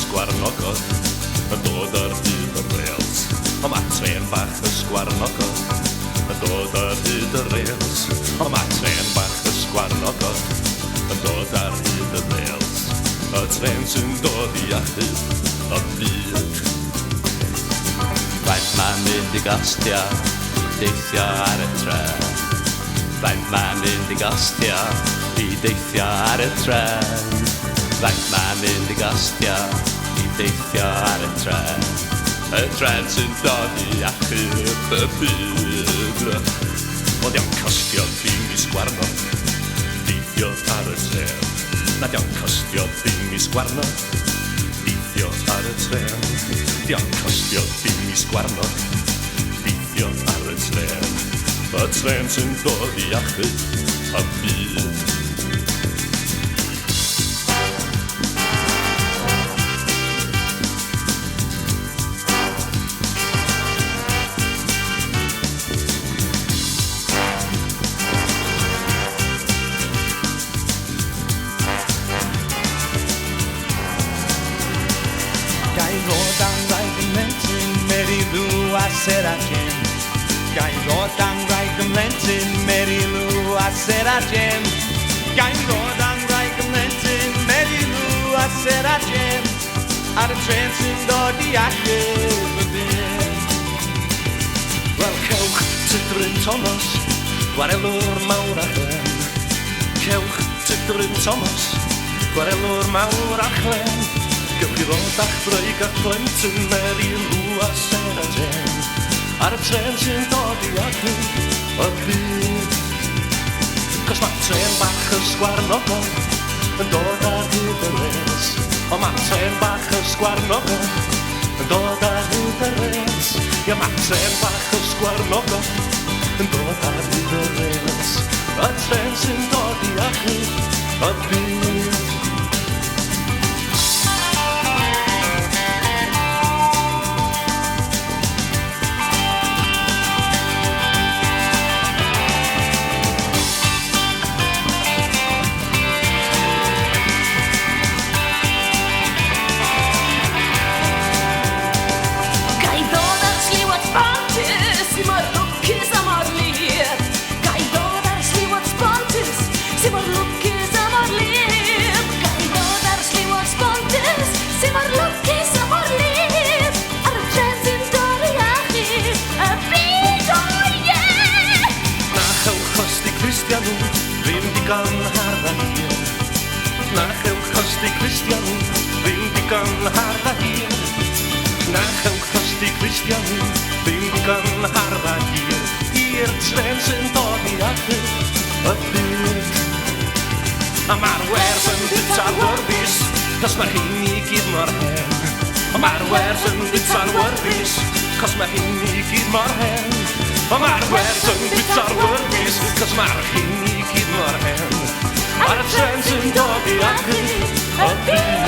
Sgwarnogod yn dod ar hyd y rêls. O mae tren bach y Sgwarnogod yn dod ar hyd y rêls. O mae tren bach y Sgwarnogod yn dod ar hyd y rêls. Y tren sy'n dod i achub y byd. Faint mae'n mynd i gostio i deithio ar y tren. Faint mae'n mynd i gostio i deithio ar y tren. Faint mae'n mynd i gostio i deithio ar y tren. Y tren sy'n dod i achub y byd. O Dio'n costio dim i sgwarnog deithio ar y tren. Na Dio'n costio dim i sgwarnog deithio ar y tren. Dio'n costio dim i sgwarnog deithio ar y tren. Y tren sy'n dod i achub y byd. Meri Lw a Sera Jên. Ga'i ddod a'n ngwraig mhlentyn Meri Lw a Sera Jên. Ga'i ddod a'n ngwraig mhlentyn Meri Lw a Sera Jên. Ar y tren sy'n dod i achub y byd. Wel cewch Tudfryn Tomos, gwarelwr mawr a chlen. Cewch Tudfryn Tomos, gwarelwr mawr a chlen. Gewch i ddod â'ch ngwraig a mhlentyn Meri Lw a Sera Jên. Ar y tren sy'n dod i achub y byd. Cos mae tren bach y Sgwarnogod yn dod ar hyd y rêls. O mae tren bach y Sgwarnogod yn dod ar hyd y rêls. Ia mae tren bach y Sgwarnogod yn dod ar hyd y rêls. Y tren sy'n dod i achub y byd. Ddim digon harfa hir. Na chewch costi Cristianw, ddim digon harfa hir. Na chewch costi Cristianw, ddim digon harfa hir. I'r tren sy'n dod i achub y byd. A mae'r wers yn bwyta'r wyrfus, cos mae'r hyn i gyd mor hen. A mae'r wers yn bwyta'r wyrfus, cos mae'r hyn i gyd mor hen. A mae'r wers yn bwyta'r wyrfus, cos mae'r hyn i gyd mor hen. Ar y tren sy'n dod i achub y byd.